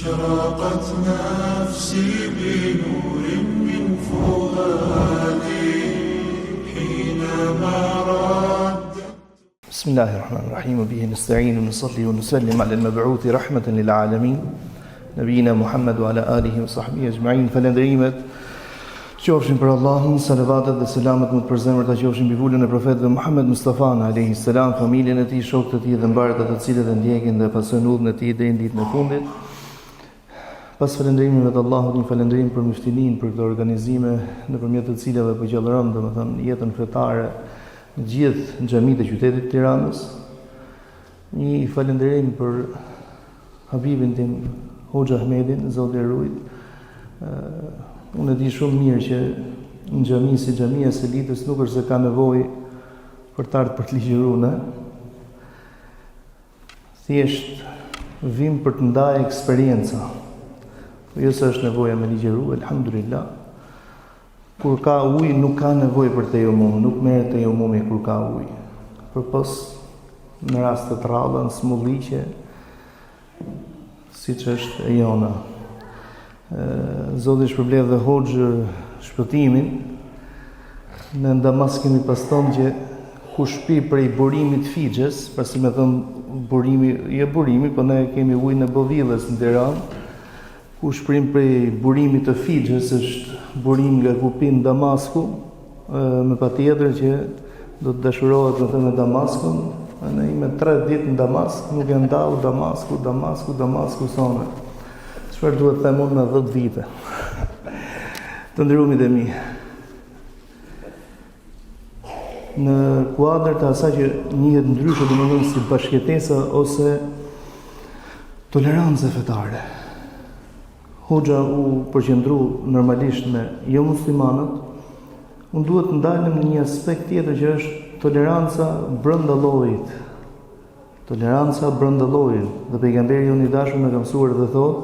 أشرقت نفسي بنور من فؤادي حينما رد. بسم الله الرحمن الرحيم وبه نستعين ونصلي ونسلم على المبعوث رحمة للعالمين نبينا محمد وعلى آله وصحبه أجمعين. Falenderimet qofshin për Allahun, salavatet dhe selamet më të përzemërta qofshin mbi vulën e profetit Muhammed Mustafa alayhi salam, familjen e tij, shokët e tij dhe mbarët të cilët e ndjekin dhe pasojnë udhën e tij deri në ditën e fundit. Pas falënderimeve të Allahut, një falënderim për mështinin, për këto organizime nëpërmjet të cilave po gjallëron domethënë jetën fetare në gjithë xhamitë e qytetit të Tiranës. Një falënderim për Habibin tim, Hoxha Ahmedin, Zoti e rujt. Unë e di shumë mirë që në xhami si xhamia e Selitës nuk është se ka nevojë për të ardhur për të ligjëruar, thjesht vim për të ndarë eksperjenca. Jo se është nevoja me ligjëru, elhamdulillah. Kur ka ujë nuk ka nevojë për tejumum, nuk merret tejumumi kur ka ujë. Përpos në raste të rralla, në smulliqe, siç është e jona. Zoti shpërblet dhe hoxhë shpëtimin. Në Damas kemi pas thonë që ku shpi prej burimit Fixhes, pasi me thënë burimi, jo burimi, po ne kemi ujin e Bovillës në Tiranë. Ku shprim prej burimit të Fixhes është burim nga kupin Damasku, me patjetër që do të dashurohet me Damaskun. Ne me 3 ditë në Damask, nuk e ndalë Damasku sonë. Çfarë duhet të them unë me 10 vite. Të nderumit e mi. Në kuadër të asaj që njihet ndryshe domethënë si bashkëtesa ose tolerancë fetare. Hoxha u përqendru normalisht me jo muslimanët, unë duhet të ndalem në një aspekt tjetër që është toleranca brenda llojit. Toleranca brenda llojit. Dhe pejgamberi unë i dashur më ka mësuar dhe thotë,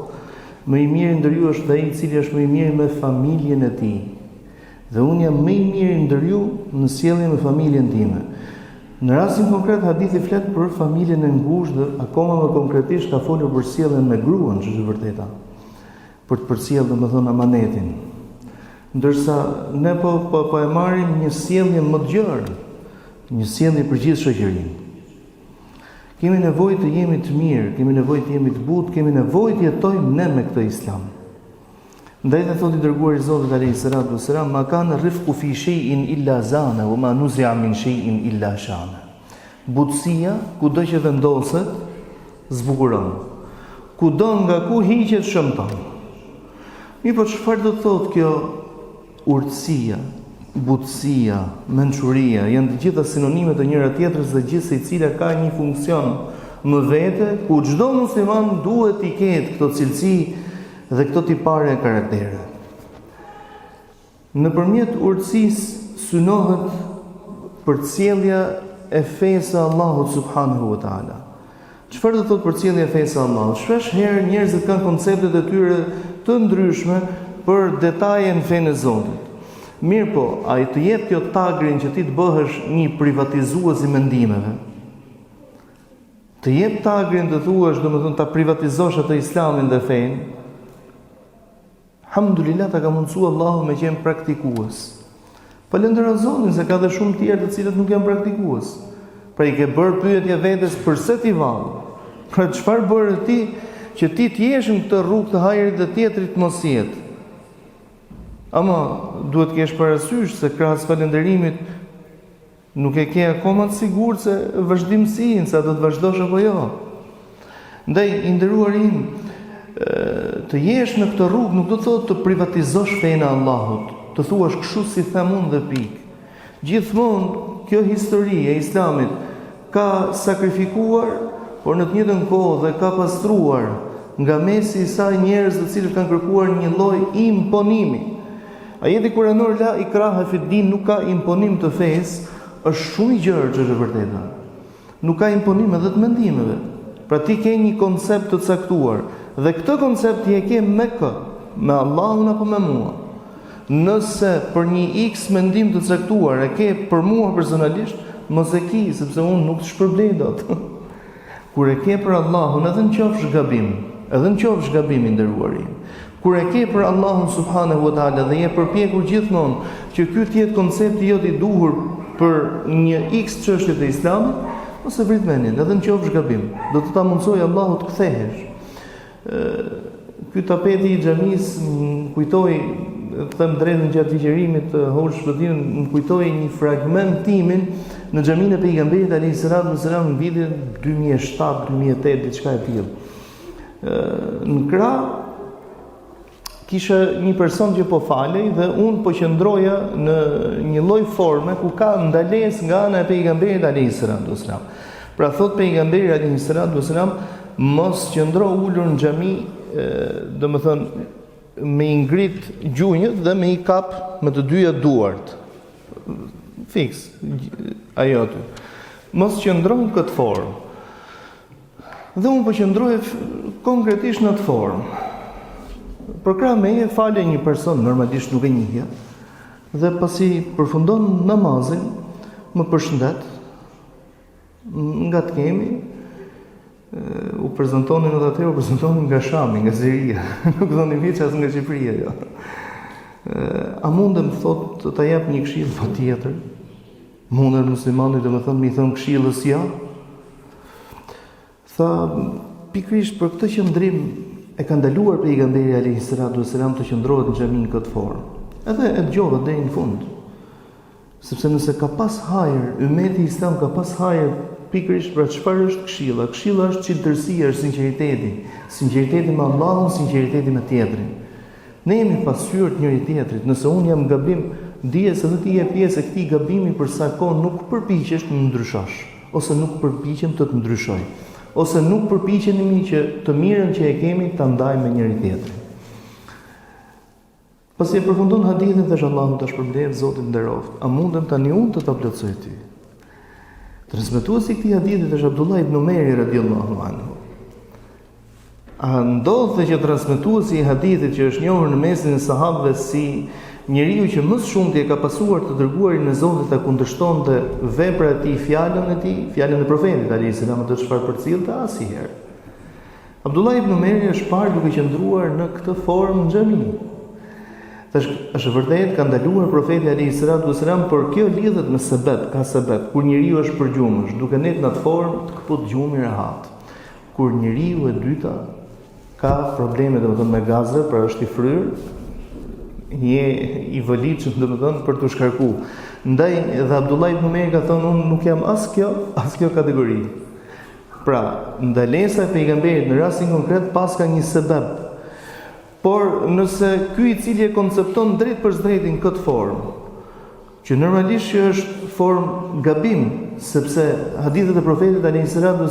më i miri ndër ju është ai i cili është më i miri me familjen e tij. Dhe unë jam më i miri ndër ju në sjellje me familjen time. Në rastin konkret hadithi flet për familjen e ngushtë dhe akoma më konkretisht ka folur për sjelljen me gruan, që është e vërteta. Për të përcjellë domethënë amanetin. Ndërsa ne po e marrim një sjellje më të gjerë, një sjellje për gjithë shoqërinë. Kemi nevojë të jemi të mirë, kemi nevojë të jemi të butë, kemi nevojë të jetojmë ne me këtë islam. Ndaj dhe thotë i dërguari i Zotit alayhi salatu wassalam, ma kana rifqu fi shay'in illa zana wa ma nuzi'a min shay'in illa shana. Butësia kudo që vendoset zbukuron. Kudo nga ku hiqet shëmton. Po çfarë do të thotë kjo urtësia, butësia, mençuria, janë të gjitha sinonime të njëra tjetrës dhe gjithë secila ka një funksion më vete, ku çdo musliman duhet të ketë këto cilësi dhe këto tipare e karaktere. Nëpërmjet urtësisë synohet përcjellja e fesë së Allahut subhanahu wa taala. Çfarë do të thotë përcjellja e fesë së Allahut? Shpesh herë njerëzit kanë konceptet e tyre të ndryshme për detaje në fenë e Zotit. Mirë po, a i të jep kjo tagrin që ti të bëhesh një privatizues i mendimeve? Të jep tagrin të thuash, domethënë ta privatizosh atë islamin dhe fenë? Alhamdulillah ta ka mundsuar Allahu me qenë praktikues. Falëndero Zotin se ka dhe shumë tjerë të cilët nuk janë praktikues. Pra i ke bërë pyetje vetes pse ti vallë? Pra çfarë bëre ti që ti të jesh në këtë rrugë të hajrit dhe tjetrit mos jetë? Ama duhet kesh parasysh se krahas falënderimit nuk e ke akoma të sigurt se vazhdimsinë, sa do të vazhdosh apo jo. Ndaj i nderuarim, të jesh në këtë rrugë nuk do të thotë të privatizosh fenë e Allahut, të thuash kështu si them unë dhe pikë. Gjithmonë kjo histori e Islamit ka sakrifikuar, por në të njëjtën kohë dhe ka pastruar nga mesi i saj njerëz të cilët kanë kërkuar një lloj imponimi. Ajeti kuranor la ikraha fi din nuk ka imponim të fesë, është shumë i gjerë që është e vërteta. Nuk ka imponim edhe të mendimeve. Pra ti ke një koncept të caktuar dhe këtë koncept ti e ke me kë? Me Allahun apo me mua? Nëse për një X mendim të caktuar e ke për mua personalisht, mos e ki, sepse unë nuk të shpërblej dot. Kur e ke për Allahun, edhe në qofsh gabim, edhe në qofsh gabimi nderuari. Kur e ke për Allahun subhanahu wa taala dhe je përpjekur gjithmonë që ky të jetë koncepti jot I duhur për një X çështje të Islamit, ose vrit mendjen, edhe në qofsh gabim, do të ta mundsoj Allahu të kthehesh. Ky tapeti I xhamis më kujtoi, them drejtën gjatë ligjërimit të Hoxh Shpëtimin, më kujtoi një fragment timin në xhaminë e pejgamberit alayhis salam në vitin 2007-2008, diçka e tillë. Në krah kisha një person që po falej dhe unë po qëndroja në një lloj forme ku ka ndalesë nga ana e pejgamberit alayhis salam. Pra thot pejgamberi alayhis salam, mos qëndro ulur në xhami, domethënë me I ngrit gjunjët dhe me I kap me të dyja duart. Fiks ajo aty. Mos qëndro në këtë formë. Dhe unë po qëndroja konkretisht në atë formë. Për krah meje falë një person normalisht nuk e njihja dhe pasi përfundon namazin më përshëndet nga të kemi u prezantonin edhe atëherë u prezantonin nga Shami, nga Siria, nuk thonin hiç as nga Shqipëria jo. A mundem thot të ta jap një këshill patjetër? Mundem muslimani domethënë më I thon këshillës ja? Tha pikërisht për këtë qëndrim e ka ndaluar pejgamberi alayhis salam të qëndrohet në xhamin në këtë formë. Edhe e dëgjova deri në fund. Sepse nëse ka pas hajër, ummeti Islam ka pas hajër pikërisht për çfarë është këshilla. Këshilla është çiltërsia, është sinqeriteti. Sinqeriteti me Allahun, sinqeriteti me tjetrin. Ne jemi pasqyrë të njëri tjetrit. Nëse unë jam gabim, dije se dhe ti je pjesë e këtij gabimi për sa kohë nuk përpiqesh të më ndryshosh, ose nuk përpiqem të të ndryshoj, ose nuk përpiqemi që të mirën që e kemi ta ndajmë me njëri tjetrin. Pasi e përfundon hadithin thash Allahu tash përmbledh Zotin nderoft, a mundem tani unë të ta plotësoj ty? Transmetuesi I këtij hadithi është Abdullah ibn Umeri radhiyallahu anhu. A ndodhte që transmetuesi I hadithit që është njohur në mesin e sahabëve si njeriu që më shumë ka pasuar të dërguarin e Zotit ta kundërshtonte veprat e tij, fjalën e tij, fjalën e profetit alayhis salam të çfarë përcillte asnjëherë. Abdullah ibn Umeri është parë duke qëndruar në këtë formë në xhami. Tash është vërtet ka ndaluar profeti alayhis salam, por kjo lidhet me sebeb, ka sebeb. Kur njeriu është përgjumësh, duke net në atë formë të kaput gjumi rehat. Kur njeriu e dyta ka probleme domethënë me gazet, pra është I fryrë, një I vëlitshëm domethënë për të shkarku. Ndaj edhe Abdullah ibn Umeri ka thonë unë nuk jam as kjo kategori. Pra, ndalesa e pejgamberit në rastin konkret pas ka një sebeb. Por nëse ky I cili e koncepton drejt për drejtin këtë formë, që normalisht që është formë gabim, sepse hadithet e profetit alayhis salam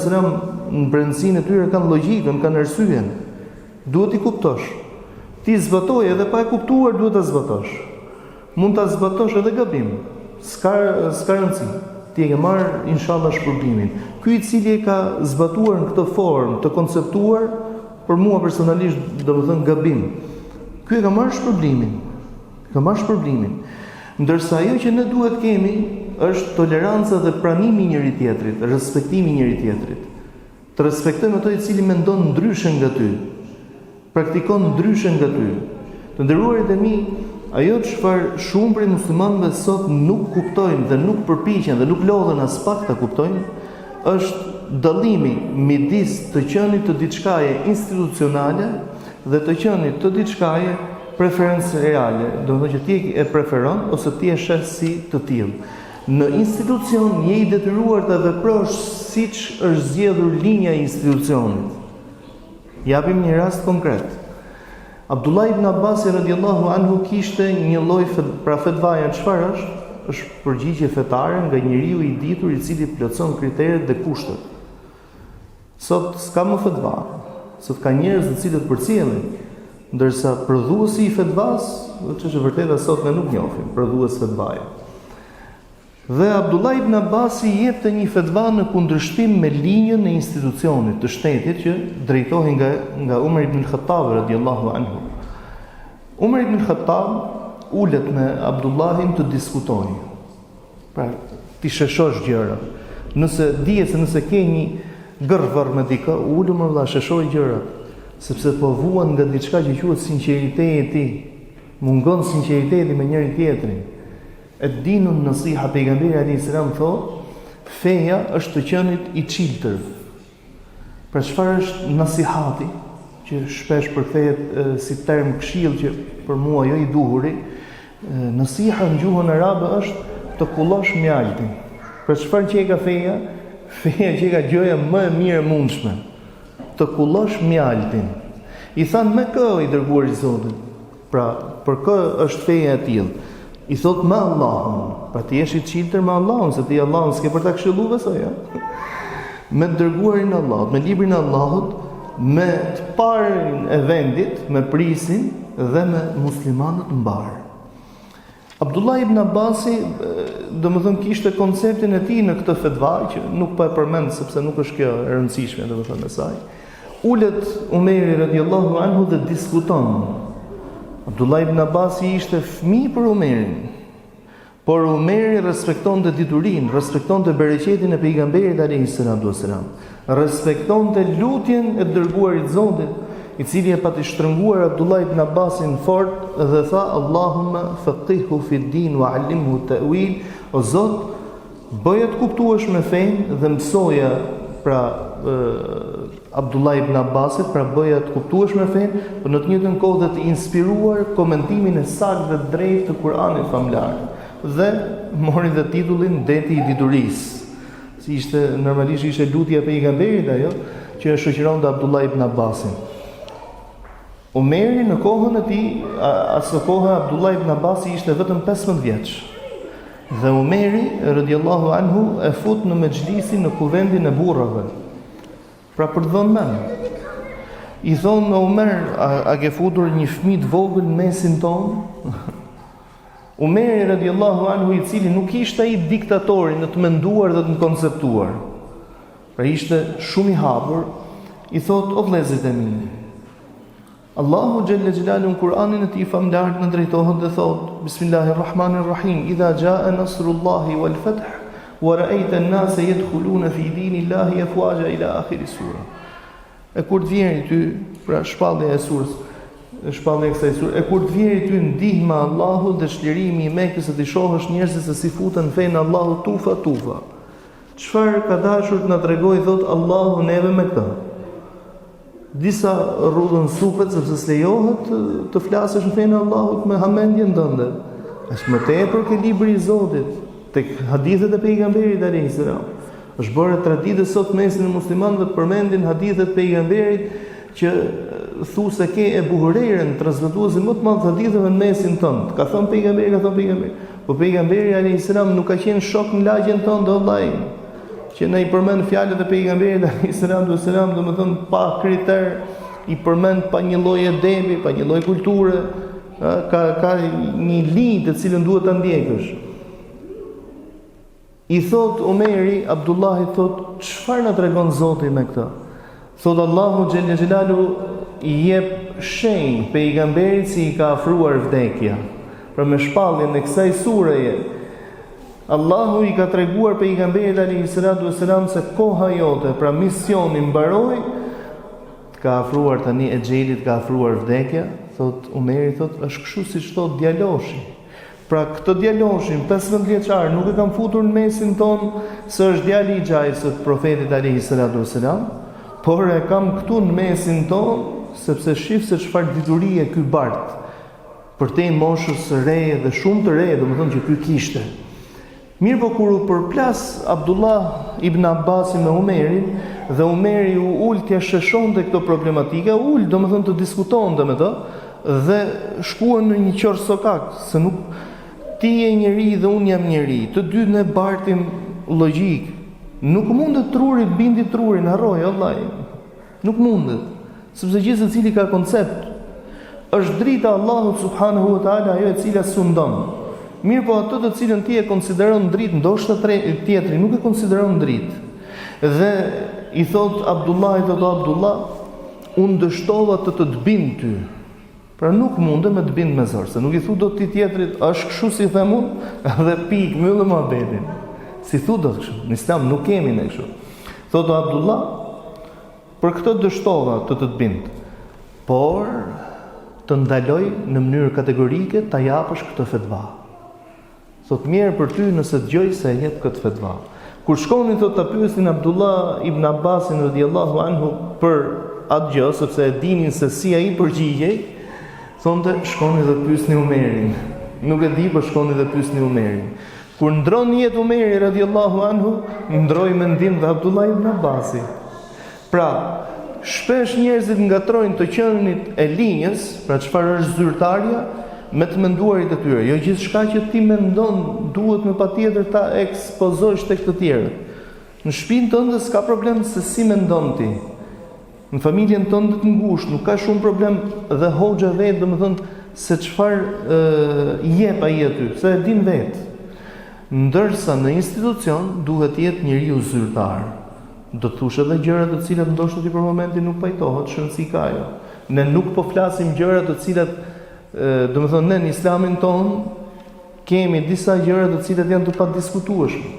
në brendësinë e tyre kanë logjikën, kanë arsyen. Duhet I kuptosh. Ti zbatoj edhe pa e kuptuar duhet ta zbatosh. Mund ta zbatosh edhe gabim. S'ka rëndësi. Ti e ke marr inshallah shpërblimin. Ky I cili e ka zbatuar në këtë formë, të konceptuar, për mua personalisht domethënë gabim. Ky e ka marr shpërblimin. Ka marr shpërblimin. Ndërsa ajo që ne duhet kemi është toleranca dhe pranimi I njëri tjetrit, respektimi I njëri tjetrit. Të respektojmë ato I cili mendon ndryshe nga ty, praktikon ndryshe nga ty. Të nderuarit e mi, ajo çfarë shumë prej muslimanëve sot nuk kuptojnë dhe nuk përpiqen dhe nuk lodhen as pak ta kuptojnë, është dallimi midis të qenit të diçkaje institucionale dhe të qenit të diçkaje preferenciale, do të thotë që ti e preferon ose ti e sheh si të tillë. Në institucion je I detyruar të veprosh siç është zgjedhur linja e institucionit. Japim një rast konkret. Abdullah ibn Abbas radhiyallahu anhu kishte një lloj fetvaja, çfarë është? Është përgjigje fetare nga njeriu I ditur I cili plotson kriteret dhe kushtet. Sot s'ka më fetva. Sot ka njerëz të cilët përcjellen, ndërsa prodhuesi I fetvas, është vërtet sot ne nuk njohim prodhues fetvaje. Dhe Abdullah ibn Abbas I jepte një fetva në kundërshtim me linjën e institucionit të shtetit që drejtohej nga Umar ibn Khattab radhiyallahu anhu. Umar ibn Khattab ulet me Abdullahin të diskutojnë. Pra, ti sheshosh gjërat. Nëse dihet se nëse ke një gërvar me dikë, ulë më vëlla, sheshoj gjërat. sepse po vuan nga diçka që quhet sinqeriteti. Mungon sinqeriteti me njëri tjetrin. Ad-dinun nasiha, pejgamberi alayhis salam thotë, feja është të qenit i çiltër. Pra çfarë është nasihati, që shpesh përkthehet si term këshill që për mua jo i duhuri, nasiha në gjuhën arabe është të kullosh mjaltin. Pra çfarë që e ka feja? Feja që e ka gjëja më e mirë e mundshme. Të kullosh mjaltin. I thanë me kë i dërguar i Zotit. Pra, për kë është feja e tillë? I thot me Allahun. Pra ti jesh i çiltër me Allahun, se ti Allahun s'ke për ta këshilluar sa ja. Me dërguarin e Allahut, me librin e Allahut, me të parën e vendit, me prisin dhe me muslimanët mbar. Abdullah ibn Abbasi, domethënë kishte konceptin e tij në këtë fetva që nuk po e përmend sepse nuk është kjo e rëndësishme domethënë e saj. Ulet Umeri radhiyallahu anhu dhe diskuton. Abdullah ibn Abbasi ishte fëmijë për Umerin. Por Umeri respektonte diturinë, respektonte bereqetin e pejgamberit alayhis salam, respektonte lutjen e dërguarit Zotit, i cili e pati shtrënguar Abdullah ibn Abbasin fort dhe tha: Allahumma faqihhu fi din wa 'allimhu ta'wil. O Zot, bëje të kuptuash me fenë dhe mësoja pra Abdullah ibn Abbasit, pra bëja të kuptuash me fenë, por në të njëjtën kohë dhe të inspiruar komentimin e saktë dhe drejtë të Kuranit famlar. Dhe mori dhe titullin Deti i diturisë. Si ishte normalisht ishte lutja e pejgamberit ajo që e shoqëronte Abdullah ibn Abbasin. Umeri në kohën e tij, asë kohë Abdullah ibn Abbasi ishte vetëm 15 vjeç. Dhe Umeri radhiyallahu anhu e fut në mexhlisin në kuvendin e burrave. Pra për të dhënë mend. I thonë në Umer, a ke futur një fëmijë të vogël në mesin ton? Umeri radhiyallahu anhu, i cili nuk ishte ai diktatori në të menduar dhe të konceptuar. Pra ishte shumë i hapur, i thot: o vëllezërit e mi, Allahu xhalla xhelalu në Kur'anin e tij famlar në drejtohet dhe thot: Bismillahirrahmanirrahim, idha jaa nasrullahi wal fath wa ra'aita an-nasa yadkhuluna fi dinillahi afwaja ila akhir sura. E kur të vjen ty, pra shpallja e surës, shpallja e kësaj sure, e kur të vjen ty ndihma e Allahut dhe çlirimi i Mekës, të shohësh njerëzit se si futen në fenë Allahut tufa. Çfarë ka dashur të na tregojë, thot Allahu neve me këtë? Disa rrudhën supet sepse s'lejohet të flasësh në fenë Allahut me hamendjen tënde. Është më tepër ke libri i Zotit, tek hadithet e pejgamberit alayhis salam. Është bërë traditë sot mesin e muslimanëve të përmendin hadithet e pejgamberit që thu se ke e Buhurejren, transmetuesi më të madh të haditheve në mesin tënd. Ka thënë pejgamberi, po pejgamberi alayhis salam nuk ka qenë shok në lagjen tënde vëllai. Që ne i përmend fjalët e pejgamberit alayhis salam, domethënë pa kriter, i përmend pa një lloj edebi, pa një lloj kulture, ka një linjë të cilën duhet ta ndjekësh. I thot Umeri, Abdullahi thot: çfarë na tregon Zoti me këtë? Thot Allahu xhella xhelalu i jep shenjë pejgamberit si i ka afruar vdekja. Pra me shpalljen e kësaj sureje, Allahu i ka treguar pejgamberit alayhis salam se koha jote, pra misioni mbaroi, ka afruar tani e xhelit, ka afruar vdekja. Thot Umeri, thot është kështu siç thot djaloshi. Pra këtë djaloshin 15 vjeçar nuk e kam futur në mesin ton se është djali i xhajës së profetit alayhis salam, por e kam këtu në mesin ton sepse shif se çfarë diturie ky bart për te moshës së re dhe shumë të re, domethënë që ky kishte. Mirë po kur u përplas Abdullah ibn Abbasi me Umerin dhe Umeri u ul t'ia sheshonte këto problematika, domethënë të diskutonte me të dhe shkuan në një qorë sokak, se nuk ti je njeri dhe unë jam njeri, të dy ne bartim logjik. Nuk mundet truri bindi trurin, harroj, vallai. Nuk mundet, sepse gjithë secili ka koncept. Është drita e Allahut subhanahu wa taala ajo e cila sundon. Mirë po ato të cilën ti e konsideron dritë, ndoshta tjetri nuk e konsideron dritë. Dhe i thot Abdullah, unë dështova të bind ty. Pra nuk mundem me të bind me zor, se nuk i thu do ti tjetrit, është kështu si them unë, dhe pik, myllë mohabetin. Si thu do të kështu, në Islam nuk kemi ne kështu. Thotë Abdullah, për këtë dështova të bind. por të ndaloj në mënyrë kategorike ta japësh këtë fetva. Thot mirë për ty nëse dëgjoj se e jep këtë fetva. Kur shkonin thot ta pyesin Abdullah ibn Abbasin radhiyallahu anhu për atë gjë, sepse e dinin se si ai përgjigjej, thonte shkoni dhe pyesni Umerin. Nuk e di, por shkoni dhe pyesni Umerin. Kur ndron jetë Umeri radhiyallahu anhu, ndroi mendim dhe Abdullah ibn Abbasi. Pra, shpesh njerëzit ngatrojnë të qenit e linjës, pra çfarë është zyrtarja, me të menduarit e tyre. Jo gjithçka që ti mendon duhet me patjetër ta ekspozosh tek të tjerët. Në shtëpinë tënde s'ka problem se si mendon ti. Në familjen tënde të ngushtë nuk ka shumë problem dhe hoxha vetë domethënë se çfarë jep ai aty, se e din vetë. Ndërsa në institucion duhet jetë njeriu zyrtar. Do të thosh edhe gjëra të cilat ndoshta ti për momentin nuk pajtohet, shënsi ka ajo. Ne nuk po flasim gjëra të cilat domethënë ne në Islamin ton kemi disa gjëra të cilat janë të padiskutueshme.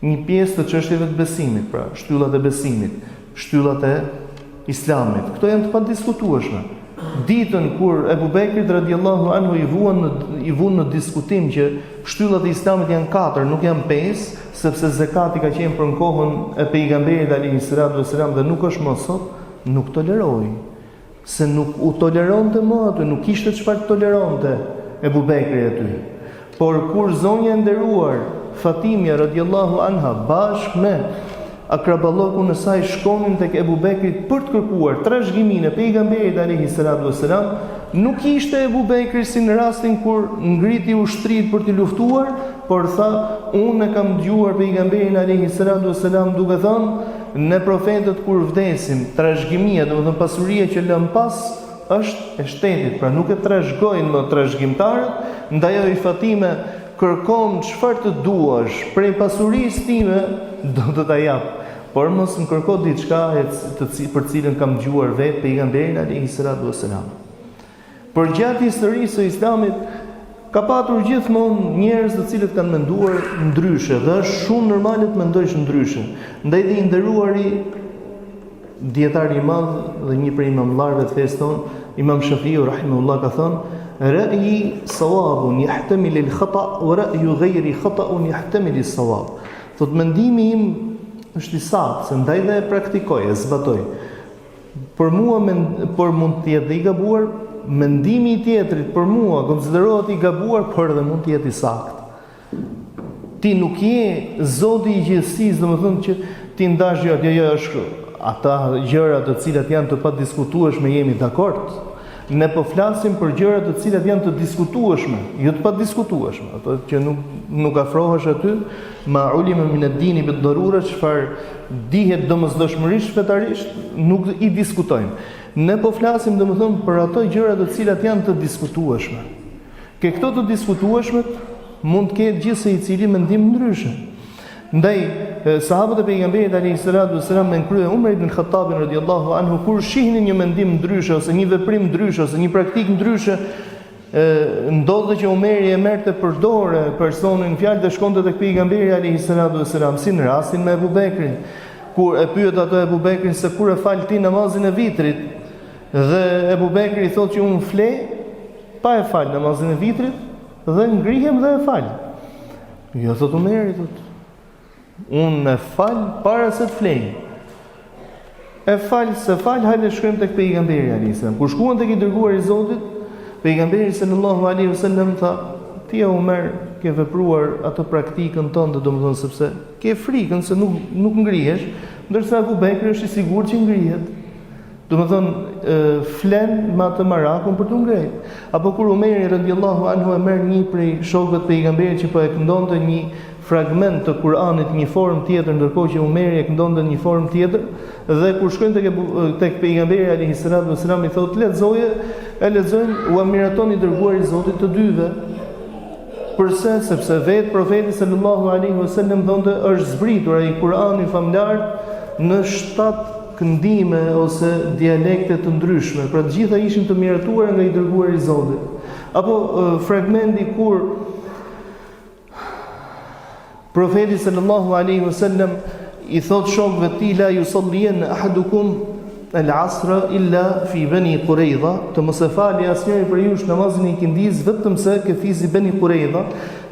Një pjesë të çështjeve të besimit, pra shtyllat e besimit, shtyllat e Islamit, këto janë të padiskutueshme. Ditën kur Ebu Bekrit radhiyallahu anhu i vuan në diskutim që shtyllat e Islamit janë 4, nuk janë 5, sepse zakati ka qenë për në kohën e pejgamberit alayhi salatu wasalam dhe nuk është më sot, nuk toleroi. Se nuk u toleronte më aty, nuk kishte çfarë toleronte Ebu Bekri aty. Por kur zonja e nderuar Fatimia radhiyallahu anha bashkë me akraballokun e saj shkonin tek Ebu Bekri për të kërkuar trashëgiminë e pejgamberit alayhi salatu wasalam, nuk ishte Ebu Bekri si në rastin kur ngriti ushtrit për të luftuar, por tha, unë e kam dëgjuar pejgamberin alayhi salatu wasalam duke thënë, ne profetët kur vdesim, trashëgimia, domethënë pasuria që lëm pas është e shtetit, pra nuk e trashëgojnë më trashëgimtarët, ndaj oj Fatime, kërkom çfarë të duash, prej pasurisë time do të ta jap, por mos më kërko diçka për cilën kam dëgjuar vetë pejgamberin alayhi salatu wasalam. Por gjatë historisë së Islamit ka patur gjithmonë njerëz të cilët kanë menduar ndryshe dhe është shumë normale të mendojsh ndryshe. Ndaj dhe i nderuari dietari i madh dhe një prej imamllarëve të fesë tonë, Imam Shafiu rahimahullah ka thënë: "Ra'yi sawabun yahtamil al-khata wa ra'yu ghayri khata'un yahtamil as-sawab." Thot mendimi im është i saktë, se ndaj dhe e praktikoj, e zbatoj. Por mund të jetë i gabuar. Mendimi i tjetrit për mua konsiderohet i gabuar, por edhe mund të jetë i saktë. Ti nuk je Zoti i gjithësisë, domethënë që ti ndash jo është ata gjëra të cilat janë të padiskutueshme jemi dakord. Ne po flasim për gjëra të cilat janë të diskutueshme, jo të padiskutueshme, ato që nuk afrohesh aty, ma ulima min ad-dini bid-darura, çfarë dihet domosdoshmërisht fetarisht, nuk i diskutojmë. Ne po flasim domethënë për ato gjëra të cilat janë të diskutueshme. Ke këto të diskutueshmet mund të ketë gjithsej i cili mendim ndryshe. Ndaj sahabët e pejgamberit alayhi salatu wasalam me krye Umar ibn Khattabin radhiyallahu anhu kur shihnin një mendim ndryshe ose një veprim ndryshe ose një praktikë ndryshe, ndodhte që Umeri e merrte për dorë personin fjalë dhe shkonte tek pejgamberi alayhi salatu wasalam, si në rastin me Ebu Bekrin, kur e pyet ato Ebu Bekrin se kur e fal ti namazin e vitrit, dhe Ebu Bekri i thotë që unë flej pa e fal namazin e vitrit dhe ngrihem dhe e fal. Jo, thot Umeri, thot, unë e fal para se të flej. E fal, se fal, hajde shkojmë tek pejgamberi alayhi salam. Kur shkuan tek i dërguari i Zotit, pejgamberi sallallahu alaihi wasallam tha: "Ti Umer, ke vepruar atë praktikën tënde, domethënë sepse ke frikën se nuk ngrihesh, ndërsa Abu Bekri është i sigurt që ngrihet." Domethënë flen me atë marakun për të ngrejt. Apo kur Umeri radhiyallahu anhu e merr një prej shokëve të pejgamberit që po e këndonte një fragment të Kur'anit në një formë tjetër, ndërkohë që Umeri e këndonte në një formë tjetër, dhe kur shkojnë tek pejgamberi alayhi salatu wasalam i thotë lexoje, e lexojnë, u miratoni dërguari i Zotit të dyve. Përse? Sepse vetë profeti sallallahu alaihi wasallam thonte është zbritur ai Kur'ani famlar në 7 këndime ose dialekte të ndryshme, pra të gjitha ishin të miratuara nga i dërguari i Zotit. Apo fragmenti kur profeti sallallahu alaihi wasallam i thot shokëve të tij la yusalliyan ahadukum el asra illa fi bani Quraidha, të mos e fali asnjëri për ju namazin e ikindis vetëm se këfizi bani Quraidha,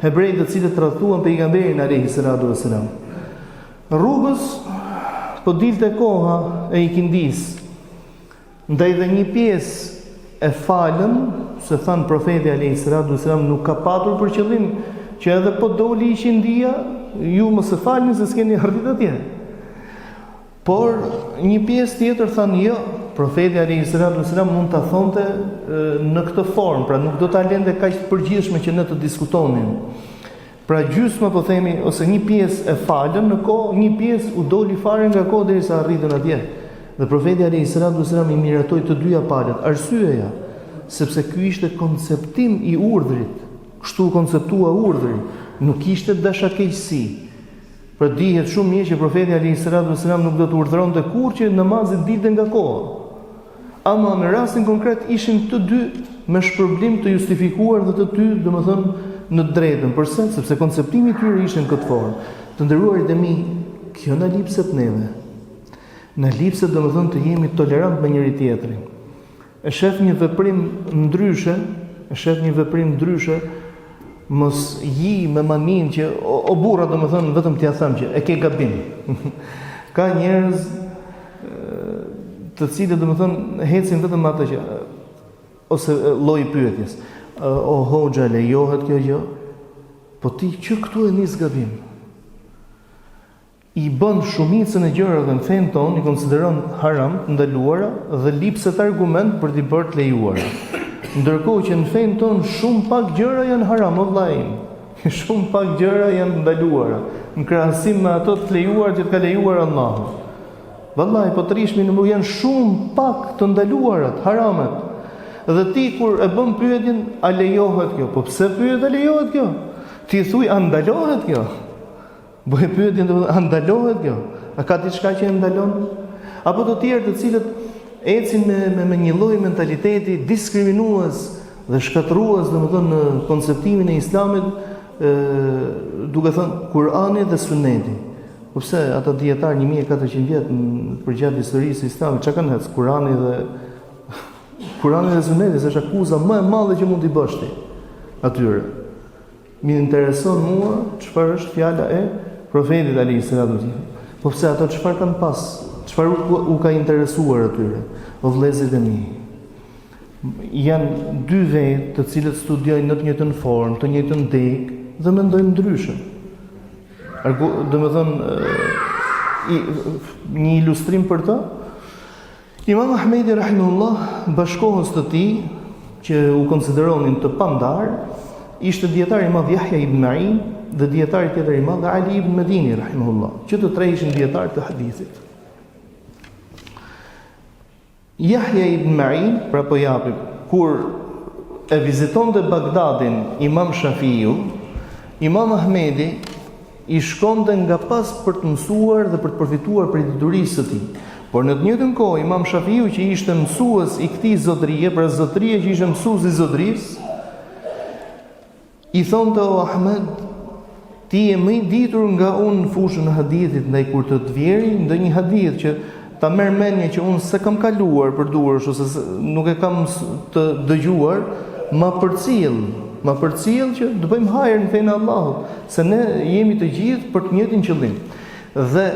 hebrejt të cilët tradhtuan pejgamberin alayhi salatu wasalam. Rrugës po dilte koha e ikindis, ndaj dhe një pjesë e falën, se thanë profeti alayhi salatu wasalam nuk ka patur për qëllim që edhe po doli ikindia, ju mos e falni se s'keni arritur atje. Por një pjesë tjetër thanë jo, profeti alayhi salatu wasalam mund ta thonte në këtë formë, pra nuk do ta lënte kaq të përgjithshme që ne të diskutonin. Pra gjysma po themi ose një pjesë e falën në kohë, një pjesë u doli fare nga kohë derisa arritën atje. Dhe profeti alayhi salatu wasalam i miratoi të dyja palët. Arsyeja, sepse ky ishte konceptim i urdhrit. Kështu konceptua urdhri, nuk ishte dashakeqësi. Pra dihet shumë mirë që profeti alayhi salatu wasalam nuk do të urdhëronte kurrë që namazi dilte nga koha. Ama në rastin konkret ishin të dy me shpërblim të justifikuar dhe të dy, domethënë në drejtën. Përse? Sepse konceptimi i tyre ishte në këtë formë. Të nderuarit e mi, kjo na lipset neve. Na lipset domethënë të jemi tolerant me njëri tjetrin. E shef një veprim ndryshe, mos ji me manin që o burra domethënë vetëm t'ia them që e ke gabim. Ka njerëz të cilët domethënë hecin vetëm atë që ose lloji pyetjes. O hoxha, lejohet kjo gjë? Po ti që këtu e nis gabim. I bën shumicën e gjërave në fen ton, i konsideron haram, ndaluara dhe lipset argument për t'i bërë të lejuara. Ndërkohë që në fen ton shumë pak gjëra janë haram, o vllajim. Shumë pak gjëra janë ndaluara, në krahasim me ato të lejuara që ka lejuar Allahu. Vallahi, po të rishmi në janë shumë pak të ndaluarat, haramet. Dhe ti kur e bën pyetjen, a lejohet kjo? Po pse pyet a lejohet kjo? Ti thuj a ndalohet kjo? Bëj pyetjen, a ndalohet kjo? A ka diçka që e ndalon? Apo të tjerë të cilët ecin me një lloj mentaliteti diskriminues dhe shkatërues, domethënë në konceptimin e Islamit, duke thënë Kur'ani dhe Suneti. Po pse ata dietar 1400 vjet përgjatë historisë së Islamit, çka kanë thënë Kur'ani dhe Suneti, është akuza më e madhe që mund t'i bësh ti atyre. Më intereson mua çfarë është fjala e profetit alayhi salatu wasallam. Po pse ato çfarë kanë pas? Çfarë u ka interesuar atyre? O vëllezërit e mi, janë dy vetë të cilët studiojnë në të njëjtën formë, të njëjtën deg dhe mendojnë ndryshe. Domethënë një ilustrim për të, Imam Ahmedi rahimahullah, bashkohës të tij, që u konsideronin të pandar, ishte dietar i madh Yahya ibn Ma'in dhe dietari tjetër i madh Ali ibn Medini rahimahullah, që të tre ishin dietar të hadithit. Yahya ibn Ma'in, pra po japim, kur e vizitonte Bagdadin Imam Shafiu, Imam Ahmedi i shkonte nga pas për të mësuar dhe për të përfituar prej diturisë së tij. Por në të njëjtën kohë Imam Shafiu, që ishte mësues i këtij zotërie, pra zotëria që ishte mësues i zotërisë, i thonte o Ahmed, ti je më i ditur nga unë në fushën e hadithit, ndaj kur të vjeri ndonjë hadith që ta merr mendje që unë s'e kam kaluar për durrësh ose nuk e kam të dëgjuar, ma përcjell që të bëjmë hajër në fenë e Allahut, se ne jemi të gjithë për të njëjtin qëllim. Dhe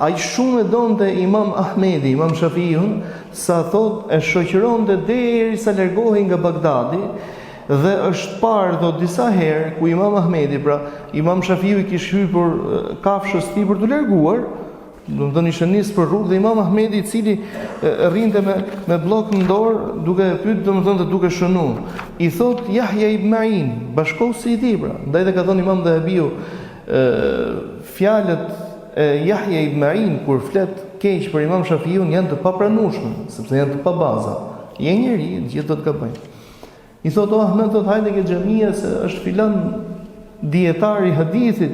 ai shumë e donte Imam Ahmedi, Imam Shafiun, sa thot e shoqëronte derisa largohej nga Bagdadi, dhe është parë do disa herë ku Imam Ahmedi, pra Imam Shafiu i kishte hyrë kafshës tij për të larguar, domethënë ishte nisë për rrugë, dhe Imam Ahmedi, i cili rrinte me bllok në dorë, duke pyet, domethënë dhe duke shënuar. I thot Yahya ibn Ma'in, bashkëkohësi i tij, pra, ndaj dhe ka thënë Imam Dhahabiu, fjalët e Yahya ibn Ma'in kur flet keq për Imam Shafiun janë të papranueshme, sepse janë të pabaza. Je njeri, gjithë do të gabojnë. I thot o Ahmed, thot hajde ke xhamia se është filan dietar i hadithit,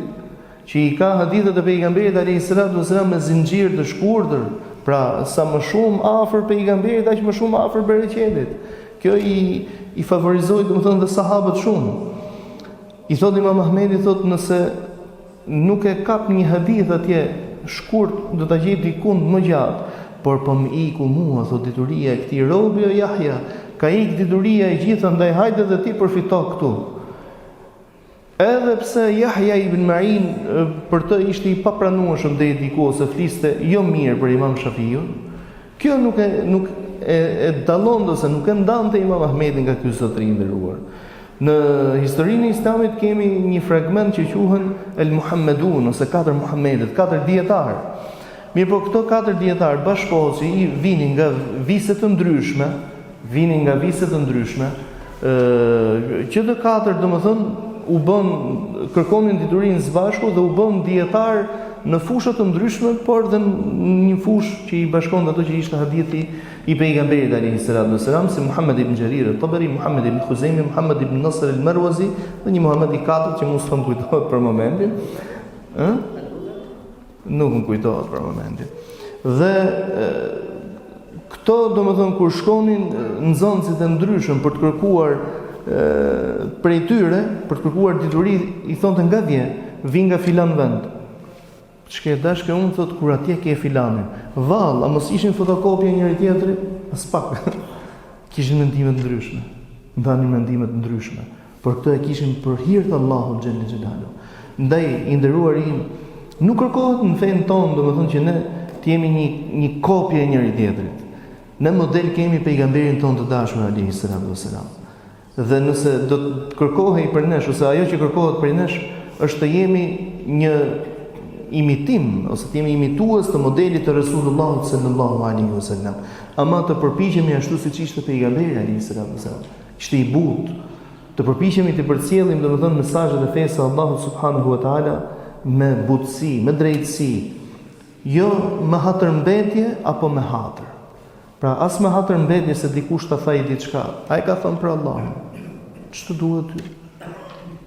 që i ka hadithet e pejgamberit alayhi salatu wasalam me zinxhir të shkurtër, pra sa më shumë afër pejgamberit, aq më shumë afër bereqetit. Kjo i favorizoi domethënë dhe sahabët shumë. I thot Imam Ahmedi, thot nëse nuk e kap një hadith atje shkurt, do ta gjej dikun më gjatë, por po më iku mua, thot dituria e këtij robi o Jahja, ka ik dituria e gjithë, ndaj hajde dhe ti përfito këtu. Edhe pse Jahja ibn Ma'in për të ishte i papranueshëm dhe i diku ose fliste jo mirë për Imam Shafiun, kjo nuk e dallon ose nuk e ndante Imam Ahmedin nga ky zotëri i nderuar. Në historinë e Islamit kemi një fragment që quhen El Muhammedun ose 4 Muhammedet, 4 dietar. Mirë, po këto 4 dietar bashkohet që vinin nga vise të ndryshme, që të 4 domethënë u bën kërkonin diturinë së bashku dhe u bën dietar në fusha të ndryshme, por dhe në një fushë që i bashkon ato që ishte hadithi i pejgamberit alayhi salatu wasalam, si Muhammed ibn Jarir al-Tabari, Muhammed ibn Khuzaimi, Muhammed ibn Nasr al-Marwazi dhe një Muhammed i katërt që mos më kujtohet për momentin. Nuk më kujtohet për momentin. Dhe këto domethënë kur shkonin nxënësit e ndryshëm për të kërkuar prej tyre, për të kërkuar dituri, i thonte nga dje, vi nga filan vend. Çka dashkë unë thot kur atje ke filanin. Vall, a mos ishin fotokopje njëri tjetrit? As pak. Kishin mendime të ndryshme. Ndanin mendime të ndryshme. Por këto e kishin për hir të Allahut xhel xhelalu. Ndaj i nderuar im, nuk kërkohet në fen ton, domethënë që ne të jemi një kopje e njëri tjetrit. Në model kemi pejgamberin ton të dashur alayhi salatu wasalam. Dhe nëse do të kërkohej për nesh ose ajo që kërkohet për nesh është të jemi një imitim ose të jemi imitues të modelit të Resulullahut sallallahu alaihi wasallam, ama të përpiqemi ashtu siç ishte pejgamberi alayhi salatu wasallam. Ishte i butë. Të përpiqemi të përcjellim domethënë mesazhet e fesë së Allahut subhanahu wa taala me butësi, me drejtësi, jo me hatërmbetje apo me hatër. Pra as me hatërmbetje se dikush ta thaj diçka. Ai ka thënë për Allahun. Ç'të duhet ty?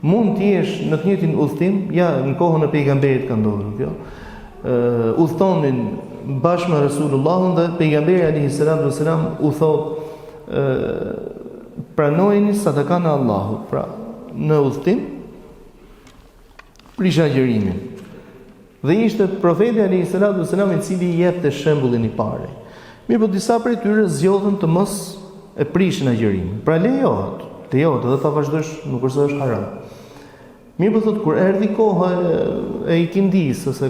Mund të jesh në të njëjtin udhtim, ja në kohën e pejgamberit ka ndodhur kjo. Udhtonin bashkë me Resulullahun dhe pejgamberi alayhi salatu wasalam u thotë pranojeni sadakan e Allahut. Pra në udhtim prish agjërimin. Dhe ishte profeti alayhi salatu wasalam i cili i jepte shembullin i parë. Mirë, po disa prej tyre zgjodhen të mos e prishin agjërimin. Pra lejohet edhe ta vazhdosh, nuk është haram. Mirë, po thot kur erdhi koha e ikindis ose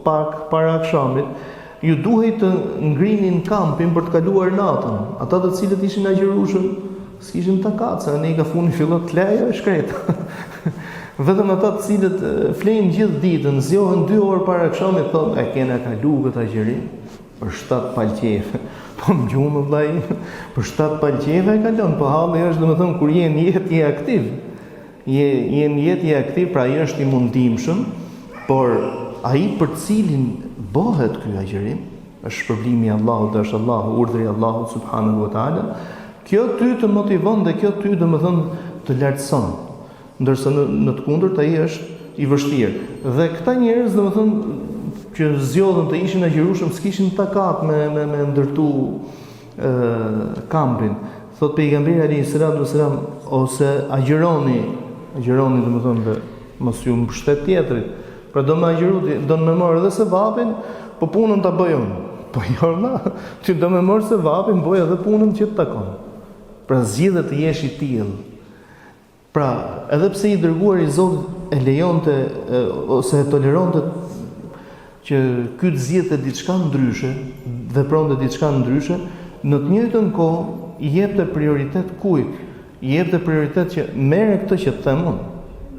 pak para akşamit, ju duhej të ngrinin kampin për të kaluar natën. Ata të cilët ishin agjërueshëm, s'kishin takat, se ne ka funi fillon të lejo e shkreta. Vetëm ata të cilët flejnë gjithë ditën, zgjohen 2 orë para akşamit, thonë e kena kalu këtë agjërim për 7 palqefe. Po më gjumë vllai, për 7 palqefe e kalon, po halli është domethënë kur je në jetë je aktiv. Je në jetë je aktiv, pra ai është i mundimshëm, por ai për cilin bëhet ky agjërim, është shpërblimi i Allahut, është Allahu, urdhri i Allahut subhanahu wa taala. Kjo ty të motivon dhe kjo ty domethënë të lartëson. Ndërsa në të kundërt ai është i vështirë. Dhe këta njerëz domethënë që zgjodhen të ishin agjërueshëm, s'kishin takat me ndërtu kampin. Thot pejgamberi alayhi salatu wasalam, ose agjëroni domethënë dhe mos ju mbështet tjetrit. Pra do më agjëru, do më marr edhe sevapin, po punën ta bëj unë. Po jo na, ti do më marr sevapin, bëj edhe punën që të takon. Pra zgjidhe të jesh i tillë. Pra, edhe pse i dërguari i Zotit e lejonte ose e toleronte që ky të zgjidhte diçka ndryshe, vepronte diçka ndryshe, në të njëjtën kohë i jepte prioritet kujt? I jepte prioritet që merre këtë që të them unë.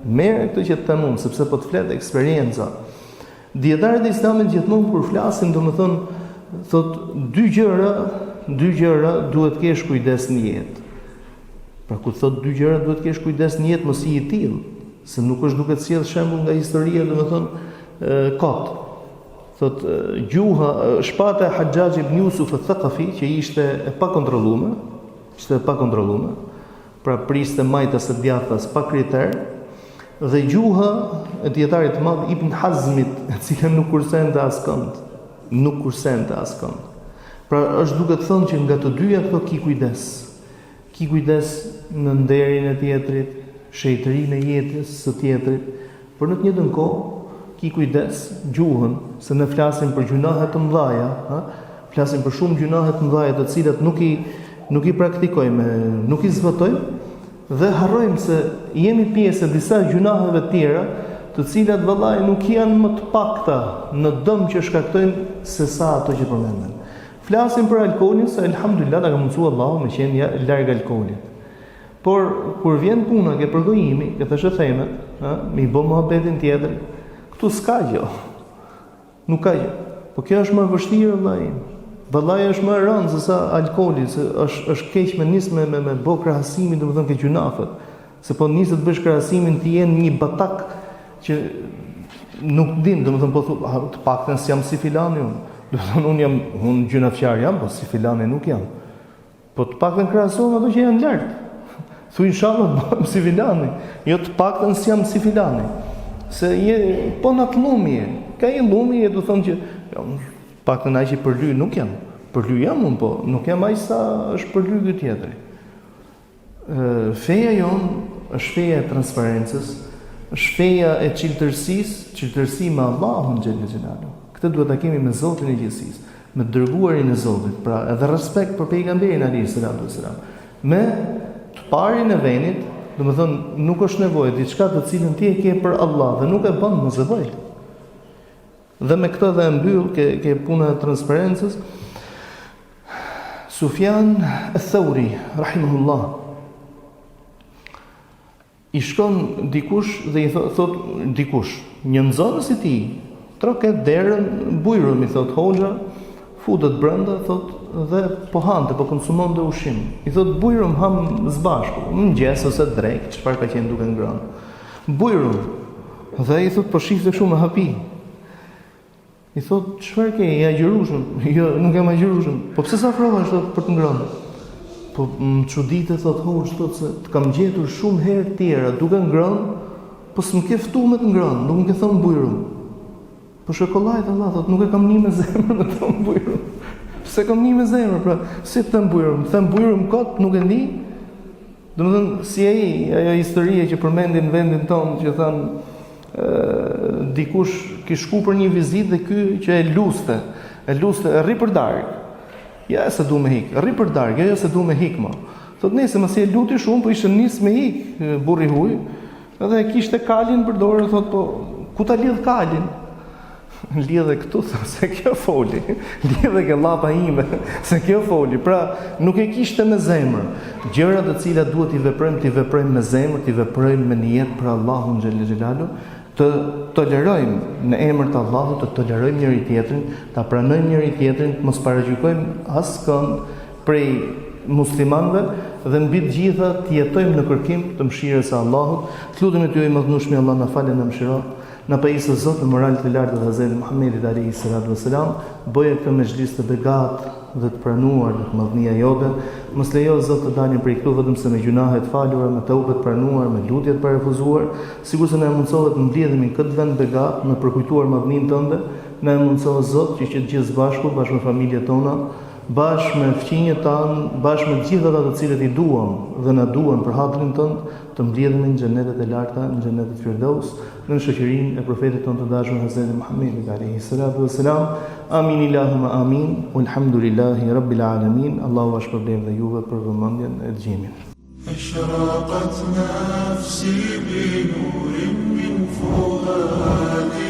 Merre këtë që të them unë, sepse po të flet eksperienca. Dietarët e Islamit gjithmonë kur flasin, domethënë thotë dy gjëra duhet kesh kujdes në jetë. Pra kur thotë dy gjëra duhet kesh kujdes në jetë, mos i tillë, se nuk është duke të sjell shembull nga historia, domethënë kot. Thot gjuha shpata e Hajjaj ibn Yusuf al-Thaqafi, që ishte e pakontrolluar, pra priste majtas së djathtas pa kriter, dhe gjuha e dietarit të madh Ibn Hazmit, e cila nuk kursente askënd. Pra është duke të thënë që nga të dyja këto ki kujdes. Ki kujdes në nderin e tjetrit, shejtërinë e jetës së tjetrit, por në të njëjtën kohë ki kujdes gjuhën, se ne flasim për gjunahe të mëdha, flasim për shumë gjunahe të mëdha të cilat nuk i praktikojmë, nuk i zbatojmë dhe harrojmë se jemi pjesë e disa gjunaheve të tjera, të cilat vallai nuk janë më të pakta në dëm që shkaktojnë se sa ato që përmenden. Flasim për alkoolin, se elhamdulillah na ka mundsuar Allahu me qenë larg alkoolit. Por kur vjen puna ke përgojimi, ke të shëthemet, me i bë mohabetin tjetër, këtu s'ka gjë. Nuk ka gjë. Po kjo është më vështirë vllai. Vallai është më e rëndë se sa alkooli, se është keq me nis me bë krahasimin, domethënë ke gjunafet. Se po nisë të bësh krahasimin të jenë një batak që nuk din, domethënë po të paktën si jam si filani unë. Domethënë unë gjunafçar jam, po si filani nuk jam. Po të paktën krahasohem ato që janë lart. Thuaj inshallah bëhem si filani, jo të paktën si jam si filani. Se po na llumje, ka i llumje, do thonë që paktën ai që përly nuk jam. Përly jam unë, po nuk jam ai sa është përly ky tjetri. Feja jon është feja e transparencës, është feja e çiltërsi me Allahun xhelal xhelalu. Këtë duhet ta kemi me Zotin e gjithësisë, me dërguarin e Zotit, pra edhe respekt për pejgamberin alayhis salam. Me të parin e vendit, domethënë nuk është nevojë diçka të cilën ti e ke për Allah dhe nuk e bën mos e bëj. Dhe me këtë dhe mbyll ke puna e transparencës. Sufjan al-Thauri rahimahullah i shkon dikush dhe i thot dikush, një nxënës i tij, troket derën bujrum, i thot hoxha, futet brenda, thot dhe po hante, po konsumonte ushqim. I thot bujrum ham zbashku, mëngjes ose drek, çfarë ka qenë duke ngrënë. Bujrum. Dhe i thot po shifte kështu me hapi. I thot çfarë ke, je agjërushëm? Jo, nuk jam agjërushëm. Po pse sa afrohesh thot për të ngrënë? Po më çuditë thot hoxh, thot se të kam gjetur shumë herë të tjera duke ngrënë, po s'm ke ftuar me të ngrënë, nuk më ke thënë bujrum. Po shokollajt Allah thot nuk e kam një me zemër me të bujrum. Se kam një me zemër, pra si të them bujrum? Them bujrum kot, nuk e di. Domethënë si ajo historie që përmendin në vendin tonë që thanë dikush ki shku për një vizitë dhe ky që e luste, rri për darkë. Ja se du me hik, rri për darkë, ja se du me hik më. Thot nëse mos e luti shumë, po ishte nis me hik burri huaj, edhe kishte kalin për dorë, thot po ku ta lidh kalin? Lidhe këtu, se kjo foli, lidhe ke llapa ime, se kjo foli, pra nuk e kishte me zemër. Gjërat të cilat duhet t'i veprojmë me zemër, t'i veprojmë me nijet për Allahun xhelal xhelalu, të tolerojmë në emër të Allahut, të tolerojmë njëri tjetrin, ta pranojmë njëri tjetrin, të mos paragjykojmë askënd prej muslimanëve dhe mbi të gjitha të jetojmë në kërkim të mëshirës së Allahut. Të lutem ty i madhnueshmi Allah na falë na mëshiron. Në pajisë të Zotë, në moralit të lartë dhe Hazreti Muhammedit alayhi salatu wassalam, bëje këtë mezhlis të begat dhe të pranuar në madhnia jote. Mos lejo Zot të dalin prej këtu vetëm se me gjunahe të falura, me taubat të pranuar, me lutje të refuzuar, sigurisht na mundsohet të mbledhemi në këtë vend begat, me përkujtuar madhninë tënde, na mundsohet Zot që të gjithë bashku me familjet tona, bashkë me fëmijët tanë, bashkë me gjithë ata të cilët i duam dhe na duan për hatrin tënd, të mbledhemi në xhenetet e larta, në xhenetet Firdaus, në shoqërinë e profetit tonë të dashur Hazreti Muhammedit alayhi salatu wassalam. Amin Allahumma amin. Walhamdulillahi rabbil alamin. Allahu shpërblet dhe juve për vëmendjen e dëgjimit. أشرقت نفسي بنور من فؤادي